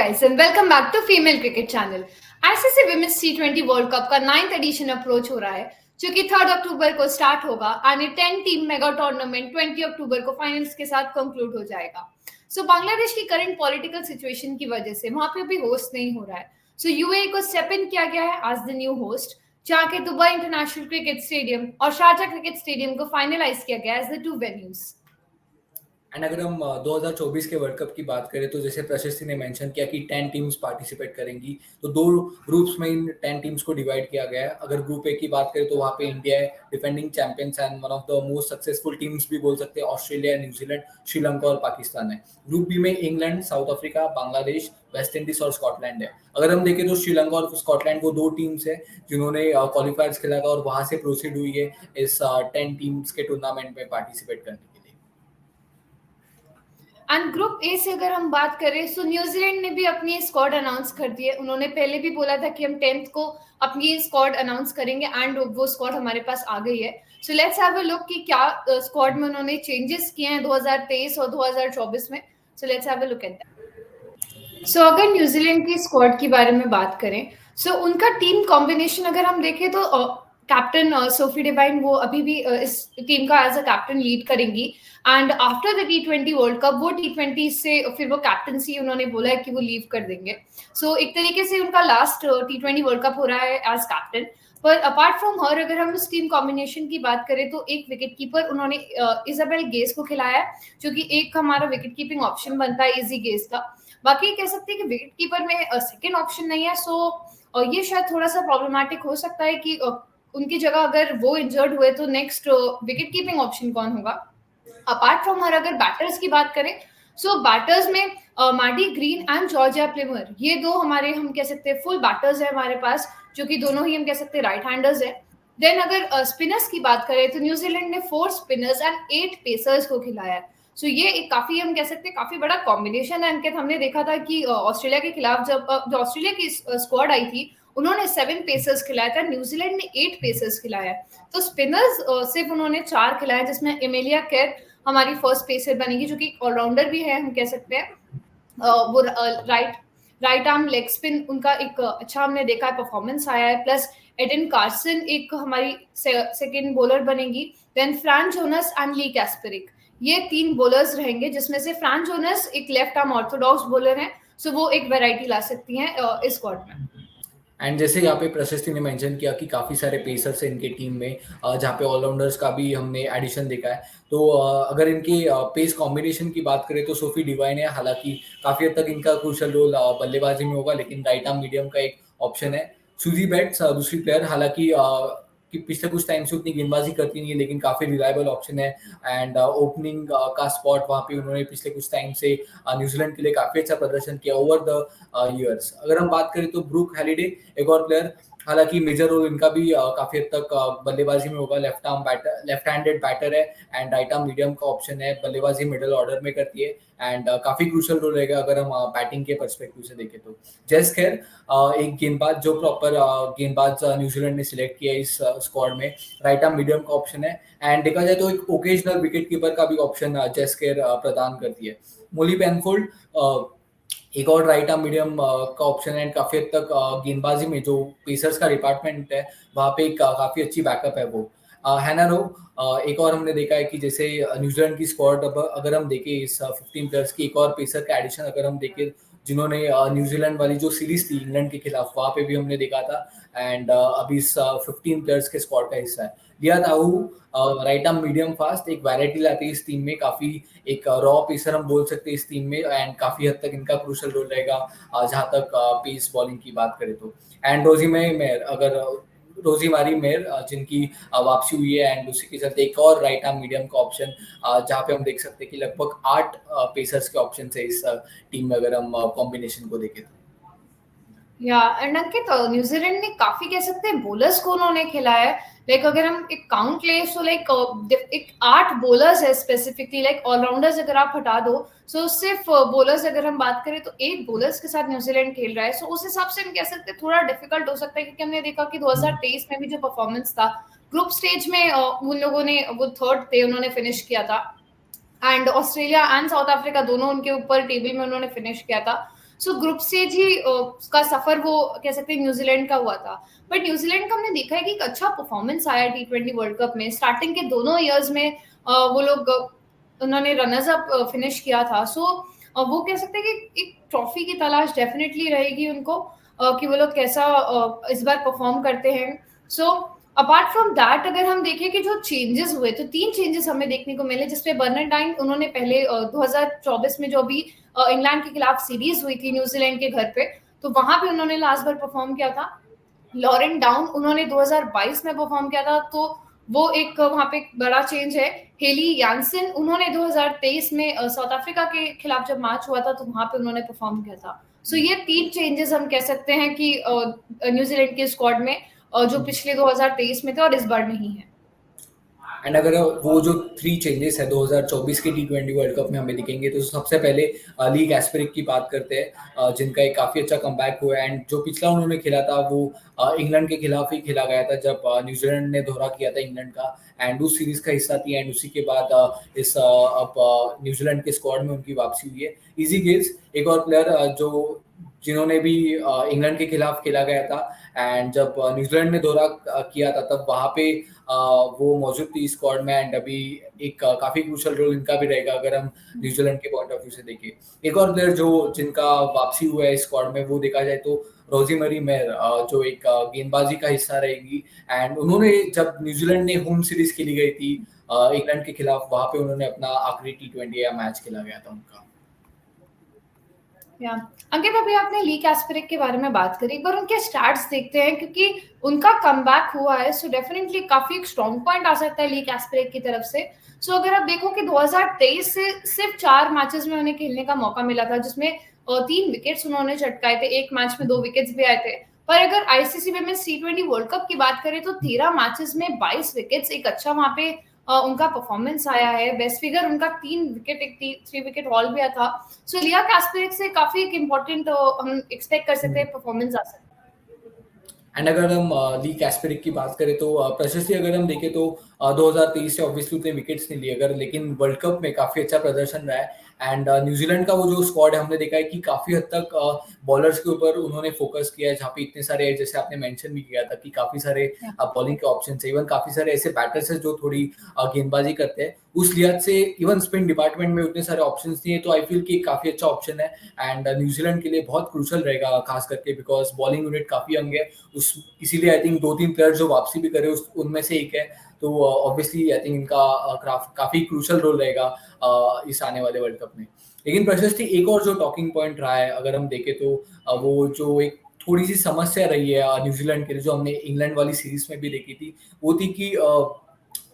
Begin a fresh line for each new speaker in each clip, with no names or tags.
guys and welcome back to female cricket channel. ICC women's T20 world cup का 9th addition approach हो रहा है जो कि 3 अक्टूबर को स्टार्ट होगा एंड 10 टीम मेगा टूर्नामेंट 20 अक्टूबर को फाइनल्स के साथ कंक्लूड हो जाएगा। सो बांग्लादेश की करंट पॉलिटिकल सिचुएशन की वजह से वहां पे अभी होस्ट नहीं हो रहा है। सो यूएई को स्टेप इन किया गया है एज द न्यू होस्ट, जहाँ के दुबई इंटरनेशनल क्रिकेट स्टेडियम और शारजा क्रिकेट स्टेडियम को फाइनलाइज किया गया एज द 2 वेन्यूज।
एंड अगर हम 2024 के वर्ल्ड कप की बात करें तो जैसे प्रशस्ति ने मेंशन किया कि 10 टीम्स पार्टिसिपेट करेंगी, तो 2 ग्रुप्स में इन 10 टीम्स को डिवाइड किया गया है। अगर ग्रुप ए की बात करें तो वहाँ पे इंडिया है, defending champions and one of the most successful teams भी बोल सकते हैं। ऑस्ट्रेलिया, न्यूजीलैंड, श्रीलंका और पाकिस्तान है। ग्रुप बी में England, south Africa, Bangladesh, West Indies और स्कॉटलैंड है। अगर हम देखें तो श्रीलंका और स्कॉटलैंड वो 2 टीम्स है जिन्होंने क्वालिफायर्स खेला था और वहां से प्रोसीड हुई है इस 10 टीम्स के टूर्नामेंट में पार्टिसिपेट करने के लिए।
एंड ग्रुप ए से अगर हम बात करें तो न्यूजीलैंड ने भी अपनी स्क्वाड अनाउंस कर दी है। उन्होंने पहले भी बोला था कि हम 10th को अपनी स्क्वाड अनाउंस करेंगे एंड वो स्क्वाड हमारे पास आ गई है। सो लेट्स हैव अ लुक कि क्या स्क्वाड में उन्होंने चेंजेस किए हैं 2023 और 2024 में। So let's have a look at that. So अगर न्यूजीलैंड की स्क्वाड के बारे में बात करें सो उनका टीम कॉम्बिनेशन अगर हम देखें तो कैप्टन सोफी डिवाइन वो अभी भी इस टीम का एज अ कैप्टन लीड करेंगी and after the T20 world cup वो टी20 से फिर वो कैप्टनसी उन्होंने बोला है कि वो लीव कर देंगे। सो एक तरीके से उनका लास्ट टी20 वर्ल्ड कप हो रहा है एज कैप्टन। पर अपार्ट फ्रॉम हर अगर हम इस टीम कॉम्बिनेशन की बात करें तो एक विकेट कीपर उन्होंने इजाबेल गेस को खिलाया है, जो कि एक हमारा विकेट कीपिंग ऑप्शन बनता है इजी गेस का। बाकी कह सकते हैं कि विकेट कीपर में सेकेंड ऑप्शन नहीं है। सो ये शायद थोड़ा सा प्रॉब्लमैटिक हो सकता है कि उनकी जगह अगर वो इंजर्ड हुए तो नेक्स्ट विकेट कीपिंग ऑप्शन कौन होगा। अपार्ट फ्रॉम हर अगर बैटर्स की बात करें सो बैटर्स में मार्डी ग्रीन एंड जॉर्जिया प्लेमर ये 2 हमारे हम कह सकते हैं फुल बैटर्स है हमारे पास, जो कि दोनों ही हम कह सकते हैं राइट हैंडर्स है। देन अगर स्पिनर्स की बात करें तो न्यूजीलैंड ने 4 स्पिनर्स एंड 8 पेसर्स को खिलाया है। सो ये एक काफी हम कह सकते हैं काफी बड़ा कॉम्बिनेशन है। अंकित, हमने देखा था कि ऑस्ट्रेलिया के खिलाफ जब जो ऑस्ट्रेलिया की स्क्वाड आई थी उन्होंने 7 पेसर्स खिलाया था, न्यूजीलैंड ने 8 पेसर्स खिलाया। तो स्पिनर्स सिर्फ उन्होंने 4 खिलाया, जिसमें एमेलिया केर हमारी फर्स्ट पेसर बनेगी, जो कि ऑलराउंडर भी है हम कह सकते हैं। वो राइट आर्म लेग स्पिन उनका एक अच्छा हमने देखा है परफॉर्मेंस आया है। प्लस एडन कार्सन एक हमारी सेकेंड बॉलर बनेगी। देन फ्रांस जोनस एंड ली कैस्परिक ये 3 बॉलर्स रहेंगे, जिसमें से फ्रांस जोनस एक लेफ्ट आर्म ऑर्थोडॉक्स बॉलर है। सो वो एक वैरायटी ला सकती हैं इस स्क्वाड में।
एंड जैसे यहाँ पे प्रशस्ति ने मेंशन किया कि काफ़ी सारे पेसर्स हैं इनके टीम में, जहाँ पे ऑलराउंडर्स का भी हमने एडिशन देखा है। तो अगर इनके पेस कॉम्बिनेशन की बात करें तो सोफी डिवाइन है, हालांकि काफ़ी हद तक इनका क्रूशल रोल बल्लेबाजी में होगा, लेकिन राइट आर्म मीडियम का एक ऑप्शन है। सूजी बैट्स दूसरी प्लेयर, हालांकि कि पिछले कुछ टाइम से उतनी गेंदबाजी करती नहीं है, लेकिन काफ़ी रिलायबल ऑप्शन है। एंड ओपनिंग का स्पॉट वहाँ पे उन्होंने पिछले कुछ टाइम से न्यूजीलैंड के लिए काफ़ी अच्छा प्रदर्शन किया ओवर द ईयर्स। अगर हम बात करें तो ब्रूक हैलिडे एक और प्लेयर, हालांकि मेजर रोल इनका भी काफ़ी हद तक बल्लेबाजी में होगा। लेफ्ट हैंडेड बैटर है एंड राइट आर्म मीडियम का ऑप्शन है, बल्लेबाजी मिडिल ऑर्डर में करती है एंड काफ़ी क्रूशल रोल रहेगा अगर हम बैटिंग के पर्सपेक्टिव से देखें तो। जेस खेर एक गेंदबाज जो प्रॉपर गेंदबाज न्यूजीलैंड ने सिलेक्ट किया इस स्क्वाड में, राइट आर्म मीडियम का ऑप्शन है एंड देखा जाए तो एक ओकेजनल विकेट कीपर का भी ऑप्शन जेस खेर प्रदान करती है। मोली पेनफोल्ड एक और राइट आर्म मीडियम का ऑप्शन है। काफी हद तक गेंदबाजी में जो पेसर्स का डिपार्टमेंट है वहाँ पे काफी अच्छी बैकअप है वो। हैना रो एक और हमने देखा है कि जैसे न्यूजीलैंड की स्क्वाड अगर हम देखें इस 15 प्लेयर्स की एक और पेसर का एडिशन अगर हम देखें, जिन्होंने न्यूजीलैंड वाली जो सीरीज थी इंग्लैंड के खिलाफ वहाँ पे भी हमने देखा था एंड अभी इस 15 प्लेयर्स के स्क्वाड का हिस्सा है। लिया ताहू राइट आर्म मीडियम फास्ट एक वैरायटी लाती है इस टीम में, काफी एक रॉ पेसर हम बोल सकते हैं इस टीम में एंड काफी हद तक इनका क्रूशल रोल रहेगा जहां तक पेस बॉलिंग की बात करें तो। एंड रोजीमारी मेयर जिनकी वापसी हुई है एंड उसी के साथ एक और राइट आर्म मीडियम का ऑप्शन, जहाँ पे हम देख सकते हैं कि लगभग 8 पेसर्स के ऑप्शन है इस टीम में अगर हम कॉम्बिनेशन को देखें तो।
या एंड अंकित न्यूजीलैंड ने काफी कह सकते हैं बोलर्स को उन्होंने खिलाया है। लाइक अगर हम एक काउंट ले तो लाइक एक 8 बोलर्स है स्पेसिफिकली, लाइक ऑलराउंडर्स अगर आप हटा दो सो सिर्फ बोलर्स अगर हम बात करें तो 8 बोलर्स के साथ न्यूजीलैंड खेल रहा है। सो उस हिसाब से हम कह सकते हैं थोड़ा डिफिकल्ट हो सकता है, क्योंकि हमने देखा कि 2023 में भी जो परफॉर्मेंस था ग्रुप स्टेज में उन लोगों ने वो 3rd थे उन्होंने फिनिश किया था and Australia and south Africa दोनों उनके ऊपर टेबल में उन्होंने फिनिश किया था। सो ग्रुप स्टेज ही का सफर वो कह सकते हैं न्यूजीलैंड का हुआ था। बट न्यूजीलैंड का हमने देखा है कि एक अच्छा परफॉर्मेंस आया T20 वर्ल्ड कप में। स्टार्टिंग के दोनों ईयर्स में वो लोग उन्होंने रनर्स अप फिनिश किया था। सो वो कह सकते हैं कि एक ट्रॉफी की तलाश डेफिनेटली रहेगी उनको, कि वो लोग कैसा इस बार परफॉर्म करते हैं। सो अपार्ट फ्रॉम दैट अगर हम देखें कि जो चेंजेस हुए, तो 3 चेंजेस हमें देखने को मिले, जिसमें बर्नार्डाइन उन्होंने पहले 2024 में जो अभी इंग्लैंड के खिलाफ सीरीज हुई थी न्यूजीलैंड के घर पे, तो वहां पे उन्होंने लास्ट बार परफॉर्म किया था। लॉरेन डाउन उन्होंने 2022 में परफॉर्म किया था, तो वो एक वहां पे एक बड़ा चेंज है। हेली यानसन उन्होंने 2023 में साउथ अफ्रीका के खिलाफ जब मैच हुआ था, तो वहां पे उन्होंने परफॉर्म किया था। सो ये 3 चेंजेस हम कह सकते हैं कि न्यूजीलैंड के स्क्वाड में जो पिछले 2023 में थे और इस बार नहीं है।
एंड अगर वो जो 3 चेंजेस है 2024 के T20 वर्ल्ड कप में हमें दिखेंगे, तो सबसे पहले ली कैस्परिक की बात करते हैं, जिनका एक काफ़ी अच्छा कमबैक हुआ है। एंड जो पिछला उन्होंने खेला था वो इंग्लैंड के खिलाफ ही खेला गया था, जब न्यूजीलैंड ने दौरा किया था इंग्लैंड का, एंड उस सीरीज का हिस्सा थी। एंड उसी के बाद अब न्यूजीलैंड के स्क्वाड में उनकी वापसी हुई है। इजी गिल्स एक और प्लेयर जो जिन्होंने भी इंग्लैंड के खिलाफ खेला गया था, एंड जब न्यूजीलैंड ने दौरा किया था तब वहाँ पे वो मौजूद थी स्क्वाड में। एंड अभी एक काफी क्रूशल रोल इनका भी रहेगा अगर हम न्यूजीलैंड के पॉइंट ऑफ व्यू से देखें। एक और प्लेयर जो जिनका वापसी हुआ है स्क्वाड में, वो देखा जाए तो रोजीमेरी मेयर, जो एक गेंदबाजी का हिस्सा रहेगी। एंड उन्होंने जब न्यूजीलैंड ने होम सीरीज खेली गई थी इंग्लैंड के खिलाफ, वहां पे उन्होंने अपना आखिरी T20 या मैच खेला गया था उनका।
या अंकित, अभी आपने ली कैस्परिक के बारे में बात करी, एक बार उनके स्टैट्स देखते हैं क्योंकि उनका कमबैक हुआ है। सो डेफिनेटली काफी एक स्ट्रॉन्ग पॉइंट आ सकता है ली कैस्परिक की तरफ से। सो अगर आप देखो कि 2023 से सिर्फ 4 मैचेस में उन्हें खेलने का मौका मिला था, जिसमें 3 विकेट्स उन्होंने चटकाए थे, एक मैच में 2 विकेट्स भी आए थे। पर अगर ICC women's T20 world cup की बात करें तो 13 मैचेस में 22 विकेट्स, एक अच्छा वहां पे उनका परफॉर्मेंस आया है। बेस्ट फिगर उनका 3 विकेट, एक 3 विकेट हॉल भी आया था। सो लिया कैस्परिक से काफी एक इम्पोर्टेंट हम एक्सपेक्ट कर सकते हैं परफॉर्मेंस आ सकता है।
एंड अगर हम ली कैस्परिक की बात करें तो प्रशस्ति अगर हम देखें तो 2023 से ऑब्वियसली उतने विकेट्स नहीं लिए अगर, लेकिन वर्ल्ड कप में काफी अच्छा प्रदर्शन रहा है। एंड न्यूजीलैंड का वो जो स्क्वाड है, हमने देखा है कि काफी हद तक बॉलर्स के ऊपर उन्होंने फोकस किया है, जहाँ पे इतने सारे, जैसे आपने मेंशन भी किया था कि काफी सारे बॉलिंग के ऑप्शन है, इवन काफी सारे ऐसे बैटर्स हैं जो थोड़ी गेंदबाजी करते हैं। उस लिहाज से इवन स्पिन डिपार्टमेंट में उतने सारे ऑप्शन नहीं है, तो आई फील कि काफी अच्छा ऑप्शन है। एंड न्यूजीलैंड के लिए बहुत क्रूशल रहेगा, खास करके बिकॉज बॉलिंग यूनिट काफी यंग है उस, इसीलिए आई थिंक 2-3 प्लेयर्स जो वापसी भी करे उनमें से एक है। तो ऑब्वियसली आई थिंक इनका काफी क्रूशल रोल रहेगा इस आने वाले वर्ल्ड कप में। लेकिन प्रशस्ति एक और जो टॉकिंग पॉइंट रहा है अगर हम देखें तो वो जो एक थोड़ी सी समस्या रही है न्यूजीलैंड के लिए, जो हमने इंग्लैंड वाली सीरीज में भी देखी थी, वो थी कि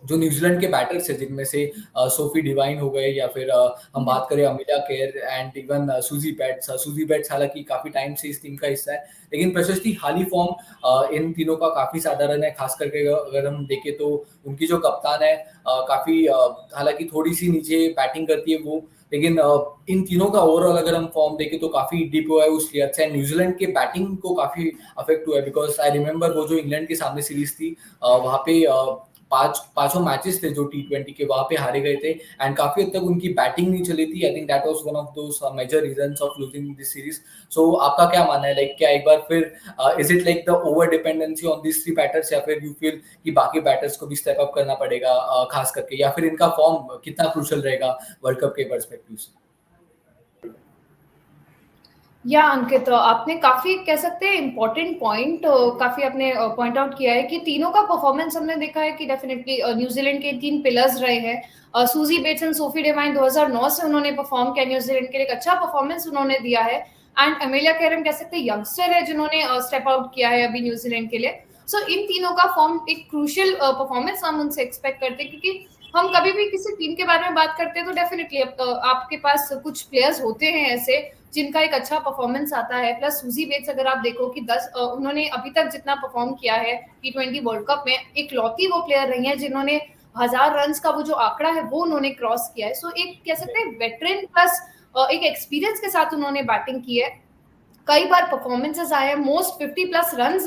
जो न्यूजीलैंड के बैटर्स है, जिनमें से सोफी डिवाइन हो गए, या फिर हम बात करें अमिला केर एंड इवन सूजी बैट्स हालांकि काफी टाइम से इस टीम का हिस्सा है, लेकिन प्रशस्ति हाल ही फॉर्म इन तीनों का काफी साधारण है। खास करके अगर हम देखें तो उनकी जो कप्तान है काफी हालांकि थोड़ी सी नीचे बैटिंग करती है वो, लेकिन इन तीनों का ओवरऑल अगर हम फॉर्म देखें तो काफी डीप हुआ है उस लिहाज से। न्यूजीलैंड के बैटिंग को काफी अफेक्ट हुआ है, बिकॉज आई रिमेम्बर वो जो इंग्लैंड के सामने सीरीज थी वहां पे पांचों मैचेस थे जो T20 के, वहां पे हारे गए थे। एंड काफी हद तक उनकी बैटिंग नहीं चली थी। I think that was one of those major reasons of losing this series. So आपका क्या मानना है, लाइक क्या एक बार फिर is it like the over dependency on this 3 batters, या फिर यू फील कि बाकी बैटर्स को भी स्टेप अप करना पड़ेगा खास करके, या फिर इनका फॉर्म कितना क्रूशल रहेगा वर्ल्ड कप के पर्सपेक्टिव से?
या अंकित, आपने काफी कह सकते हैं इम्पोर्टेंट पॉइंट काफी आपने पॉइंट आउट किया है कि तीनों का परफॉर्मेंस हमने देखा है कि डेफिनेटली न्यूजीलैंड के 3 पिलर्स रहे हैं। Suzie Bates and Sophie Devine 2009 से उन्होंने परफॉर्म किया न्यूजीलैंड के लिए, एक अच्छा परफॉर्मेंस उन्होंने दिया है। एंड अमेलिया केरम कह सकते हैं यंगस्टर है जिन्होंने स्टेप आउट किया है अभी न्यूजीलैंड के लिए। सो इन तीनों का फॉर्म एक क्रूशियल परफॉर्मेंस हम उनसे एक्सपेक्ट करते हैं, क्योंकि हम कभी भी किसी टीम के बारे में बात करते हैं तो डेफिनेटली आपके पास कुछ प्लेयर्स होते हैं ऐसे जिनका एक अच्छा परफॉर्मेंस आता है। प्लस सूजी बेट्स अगर आप देखो कि उन्होंने अभी तक जितना परफॉर्म किया है T20 वर्ल्ड कप में, एक लौती वो प्लेयर रही है जिन्होंने 1000 रन का वो जो आंकड़ा है वो उन्होंने क्रॉस किया है। सो एक कह सकते हैं वेटरन प्लस एक एक्सपीरियंस के साथ उन्होंने बैटिंग की है। कई बार परफॉर्मेंसेस आए हैं, मोस्ट 50 प्लस रन,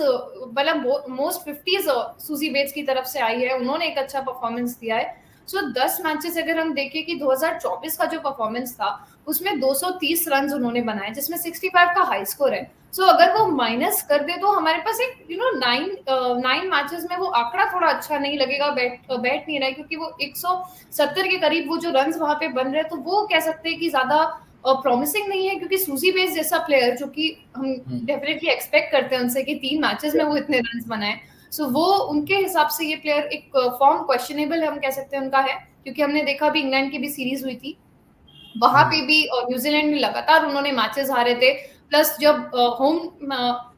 मतलब मोस्ट 50 सूजी बेट्स की तरफ से आई है, उन्होंने एक अच्छा परफॉर्मेंस दिया है। सो 10 मैचेस अगर हम देखें कि 2024 का जो परफॉर्मेंस था उसमें 230 रन उन्होंने बनाए, जिसमें 65 का हाई स्कोर है। सो अगर वो माइनस कर दे तो हमारे पास एक 9 मैचेस में वो आंकड़ा थोड़ा अच्छा नहीं लगेगा, बैठ नहीं रहा है, क्योंकि वो 170 के करीब वो जो रन वहां पे बन रहे हैं, तो वो कह सकते हैं कि ज्यादा प्रॉमिसिंग नहीं है, क्योंकि सूजी बेस जैसा प्लेयर जो कि हम डेफिनेटली एक्सपेक्ट करते हैं उनसे कि 3 मैचेस में वो इतने रन बनाए, सो वो उनके हिसाब से ये प्लेयर एक फॉर्म क्वेश्चनेबल हम कह सकते हैं उनका है, क्योंकि हमने देखा भी इंग्लैंड की भी सीरीज हुई थी, वहां पे भी न्यूजीलैंड में लगातार उन्होंने मैचेस हारे थे, प्लस जब होम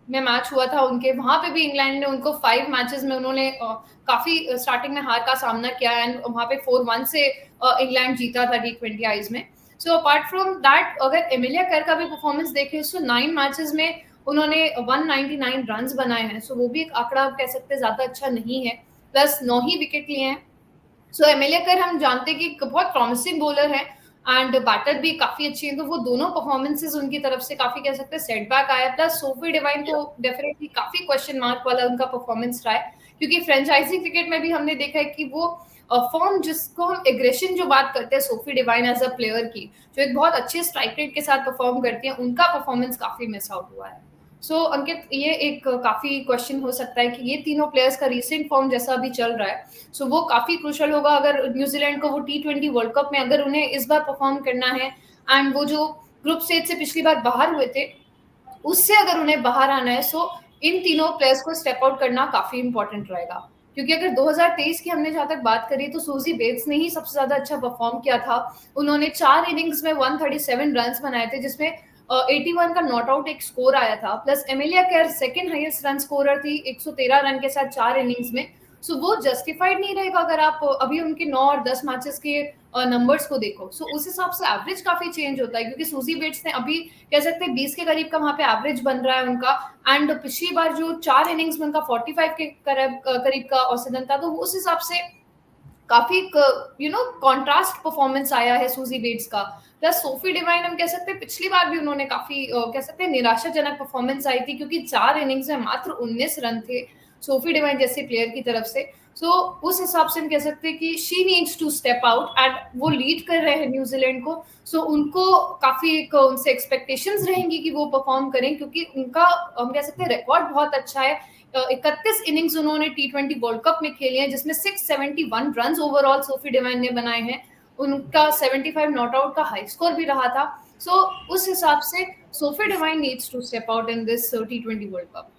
में मैच हुआ था उनके, वहां पे भी इंग्लैंड ने उनको 5 मैचेस में उन्होंने काफी स्टार्टिंग में हार का सामना किया, एंड वहां पे 4-1 से इंग्लैंड जीता था T20 आईज में। सो अपार्ट फ्रॉम दैट अगर एमिलिया केर का भी परफॉर्मेंस देखें, सो 9 मैचेस में उन्होंने 199 रन बनाए हैं, सो वो भी एक आंकड़ा कह सकते हैं ज्यादा अच्छा नहीं है, प्लस 9 ही विकेट लिए हैं। सो एमिलिया केर हम जानते हैं कि बहुत प्रॉमिसिंग बॉलर है एंड बैटर भी काफी अच्छी है, तो वो दोनों परफॉर्मेंसेस उनकी तरफ से काफी कह सकते हैं सेटबैक आया। प्लस सोफी डिवाइन को डेफिनेटली काफी क्वेश्चन मार्क वाला उनका परफॉर्मेंस रहा है, क्योंकि फ्रेंचाइजी क्रिकेट में भी हमने देखा है कि वो फॉर्म जिसको हम एग्रेशन जो बात करते हैं Sophie Devine as a player की, जो एक बहुत अच्छे स्ट्राइक रेट के साथ परफॉर्म करती है, उनका परफॉर्मेंस काफी मिस आउट हुआ है। सो अंकित, ये एक काफी क्वेश्चन हो सकता है कि ये तीनों प्लेयर्स का रीसेंट फॉर्म जैसा अभी चल रहा है, सो वो काफी क्रूशल होगा अगर न्यूजीलैंड को वो T20 वर्ल्ड कप में अगर उन्हें इस बार परफॉर्म करना है, एंड वो जो ग्रुप स्टेज से पिछली बार बाहर हुए थे उससे अगर उन्हें बाहर आना है, सो इन तीनों प्लेयर्स को स्टेप आउट करना काफी इंपॉर्टेंट रहेगा। क्योंकि अगर 2023 की हमने जहां तक बात करी तो सूजी बेट्स ने ही सबसे ज्यादा अच्छा परफॉर्म किया था, उन्होंने 4 इनिंग्स में 137 रन बनाए थे, जिसमें 81 का नॉट आउट एक स्कोर आया था, प्लस एमिलिया केर सेकंड हाईएस्ट रन स्कोरर थी 113 रन के साथ 4 इनिंग्स में। सो वो जस्टिफाइड नहीं रहेगा अगर आप अभी उनके 9 और 10 मैचेस के नंबर्स को देखो, सो उस हिसाब से एवरेज काफी चेंज होता है, क्योंकि सूजी बेट्स ने अभी कह सकते हैं 20 के करीब का वहां पे एवरेज बन रहा है उनका, एंड पिछली बार जो 4 इनिंग्स में उनका 45 के करीब का औसतन था, तो उस हिसाब से काफी कॉन्ट्रास्ट परफॉर्मेंस आया है सूजी बेट्स का। प्लस सोफी डिवाइन हम कह सकते हैं पिछली बार भी उन्होंने काफी कह सकते हैं निराशाजनक परफॉर्मेंस आई थी, क्योंकि 4 इनिंग्स में मात्र 19 रन थे सोफी डिवाइन जैसे प्लेयर की तरफ से। सो उस हिसाब से हम कह सकते हैं कि she needs to step out, and वो लीड कर रहे हैं न्यूजीलैंड को, सो उनको काफी उनसे एक्सपेक्टेशंस रहेंगी कि वो परफॉर्म करें, क्योंकि उनका हम कह सकते हैं रिकॉर्ड बहुत अच्छा है। 31 इनिंग्स उन्होंने T20 वर्ल्ड कप में खेली हैं, जिसमें 671 रन ओवरऑल सोफी डिवाइन ने बनाए हैं, उनका 75 नॉट आउट का हाई स्कोर भी रहा था। सो उस हिसाब से Sophie Devine needs to step out in this T20 world cup.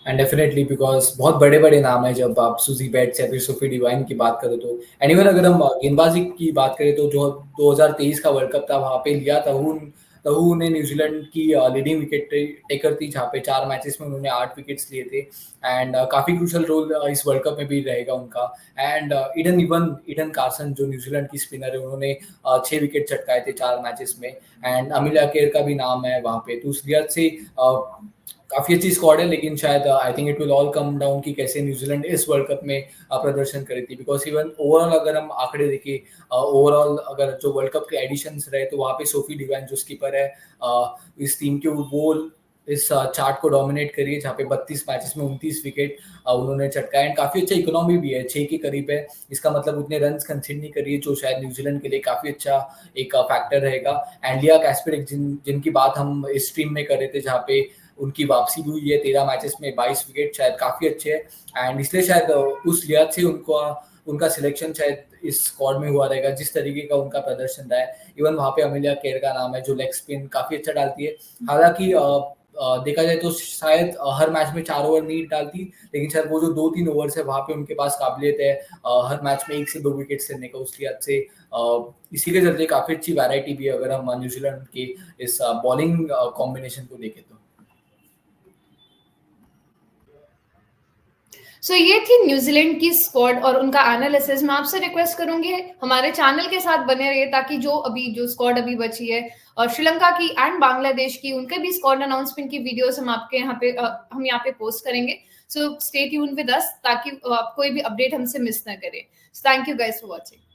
And definitely because बहुत बड़े बड़े नाम है, जब आप सूजी बेट्स या फिर सोफी डिवाइन की बात करें तो एंड इवन अगर हम गेंदबाजी की बात करें तो जो 2023 का वर्ल्ड कप था वहाँ पे लिया तहू ने न्यूजीलैंड की लीडिंग विकेट टेकर थी, जहाँ पे 4 मैचेस में उन्होंने 8 विकेट्स लिए थे, एंड काफी क्रूशल रोल इस वर्ल्ड कप में भी रहेगा उनका। एंड ईडन कार्सन जो न्यूजीलैंड की स्पिनर है, उन्होंने 6 विकेट चटकाए थे 4 मैचेस में, एंड अमिलिया केर का भी नाम है वहाँ पे, तो उस लिहाज से काफी अच्छी स्क्वाड है, लेकिन शायद I think it will all come down कि कैसे न्यूजीलैंड इस वर्ल्ड कप में प्रदर्शन करी थी, बिकॉज इवन ओवरऑल अगर हम आंकड़े देखें, ओवरऑल अगर जो वर्ल्ड कप के एडिशंस रहे तो वहाँ पे सोफी डिवाइन जो स्कीपर है इस टीम के, वो इस चार्ट को डोमिनेट करी है, जहाँ पे 32 मैचेस में 29 विकेट उन्होंने चटकाए, एंड काफी अच्छा इकोनॉमी भी है, 6 के करीब है, इसका मतलब उतने रन कंसीड नहीं करी है, जो शायद न्यूजीलैंड के लिए काफी अच्छा एक फैक्टर रहेगा। एंड लिया कैस्पेरिक जिनकी बात हम इस स्ट्रीम में कर रहे थे, जहाँ पे उनकी वापसी भी हुई है 13 मैचेस में 22 विकेट, शायद काफी अच्छे है, एंड इसलिए शायद उस लिहाज से उनका सिलेक्शन शायद इस स्क्वाड में हुआ रहेगा, जिस तरीके का उनका प्रदर्शन रहा है। इवन वहाँ पे अमिलिया केर का नाम है जो लेग स्पिन काफी अच्छा डालती है, हालांकि देखा जाए तो शायद हर मैच में 4 ओवर नहीं डालती, लेकिन शायद वो जो 2-3 ओवर्स है वहाँ पे उनके पास काबिलियत है हर मैच में 1 से 2 विकेट लेने का, उस लिहाज से इसी के चलते काफी अच्छी वैरायटी भी है अगर हम न्यूजीलैंड के इस बॉलिंग कॉम्बिनेशन को देखें तो।
सो ये थी न्यूजीलैंड की स्क्वाड और उनका एनालिसिस। मैं आपसे रिक्वेस्ट करूंगी हमारे चैनल के साथ बने रहिए, ताकि जो स्क्वाड अभी बची है और श्रीलंका की एंड बांग्लादेश की, उनके भी स्क्वाड अनाउंसमेंट की वीडियोस हम आपके हम यहाँ पे पोस्ट करेंगे। So stay tuned with us ताकि आप कोई भी अपडेट हमसे मिस ना करें। Thank you guys for watching.